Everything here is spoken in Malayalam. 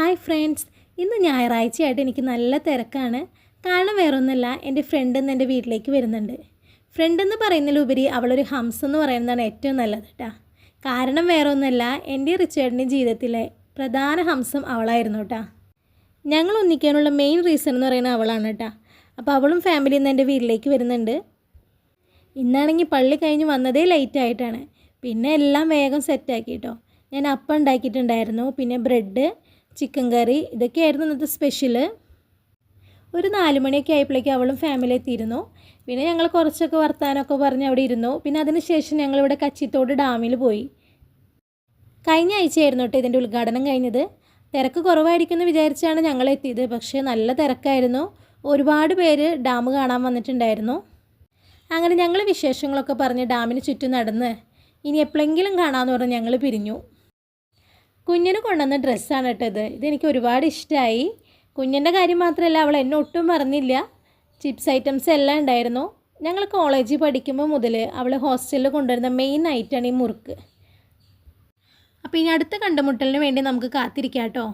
ഹായ് ഫ്രണ്ട്സ്, ഇന്ന് ഞായറാഴ്ചയായിട്ട് എനിക്ക് നല്ല തിരക്കാണ്. കാരണം വേറൊന്നുമല്ല, എൻ്റെ ഫ്രണ്ട് ഇന്ന് എൻ്റെ വീട്ടിലേക്ക് വരുന്നുണ്ട്. ഫ്രണ്ട് എന്ന് പറയുന്നതിലുപരി അവളൊരു ഹംസ് എന്ന് പറയുന്നതാണ് ഏറ്റവും നല്ലത് കേട്ടോ. കാരണം വേറൊന്നുമല്ല, എൻ്റെ റിച്ചേർഡിൻ്റെ ജീവിതത്തിലെ പ്രധാന ഹംസം അവളായിരുന്നു കേട്ടോ. ഞങ്ങൾ ഒന്നിക്കാനുള്ള മെയിൻ റീസൺ എന്ന് പറയുന്നത് അവളാണ് കേട്ടോ. അപ്പോൾ അവളും ഫാമിലിയിൽ നിന്ന് എൻ്റെ വീട്ടിലേക്ക് വരുന്നുണ്ട്. ഇന്നാണെങ്കിൽ പള്ളി കഴിഞ്ഞ് വന്നതേ ലേറ്റായിട്ടാണ്. പിന്നെ എല്ലാം വേഗം സെറ്റാക്കി കേട്ടോ. ഞാൻ അപ്പം ഉണ്ടാക്കിയിട്ടുണ്ടായിരുന്നു, പിന്നെ ബ്രെഡ്, ചിക്കൻ കറി, ഇതൊക്കെയായിരുന്നു ഇന്നത്തെ സ്പെഷ്യൽ. ഒരു 4 മണിയൊക്കെ ആയപ്പോഴേക്കും അവളും ഫാമിലി എത്തിയിരുന്നു. പിന്നെ ഞങ്ങൾ കുറച്ചൊക്കെ വർത്താനമൊക്കെ പറഞ്ഞ് അവിടെ ഇരുന്നു. പിന്നെ അതിന് ശേഷം ഞങ്ങളിവിടെ കച്ചിത്തോട് ഡാമിൽ പോയി. കഴിഞ്ഞ ആഴ്ചയായിരുന്നു കേട്ടോ ഇതിൻ്റെ ഉദ്ഘാടനം കഴിഞ്ഞത്. തിരക്ക് കുറവായിരിക്കുമെന്ന് വിചാരിച്ചാണ് ഞങ്ങൾ എത്തിയത്. പക്ഷേ നല്ല തിരക്കായിരുന്നു. ഒരുപാട് പേര് ഡാം കാണാൻ വന്നിട്ടുണ്ടായിരുന്നു. അങ്ങനെ ഞങ്ങൾ വിശേഷങ്ങളൊക്കെ പറഞ്ഞ് ഡാമിന് ചുറ്റും നടന്ന് ഇനി എപ്പോഴെങ്കിലും കാണാമെന്ന് പറഞ്ഞ് ഞങ്ങൾ പിരിഞ്ഞു. കുഞ്ഞിന് കൊണ്ടുവന്ന ഡ്രസ്സാണ് കേട്ടത്. ഇതെനിക്ക് ഒരുപാട് ഇഷ്ടമായി. കുഞ്ഞിൻ്റെ കാര്യം മാത്രമല്ല, അവൾ എന്നെ ഒട്ടും പറഞ്ഞില്ല. ചിപ്സ് ഐറ്റംസ് എല്ലാം ഉണ്ടായിരുന്നു. ഞങ്ങൾ കോളേജിൽ പഠിക്കുമ്പോൾ മുതൽ അവൾ ഹോസ്റ്റലിൽ കൊണ്ടുവരുന്ന മെയിൻ ഐറ്റമാണ് ഈ മുറുക്ക്. അപ്പോൾ ഇനി അടുത്ത കണ്ടുമുട്ടലിന് വേണ്ടി നമുക്ക് കാത്തിരിക്കാം കേട്ടോ.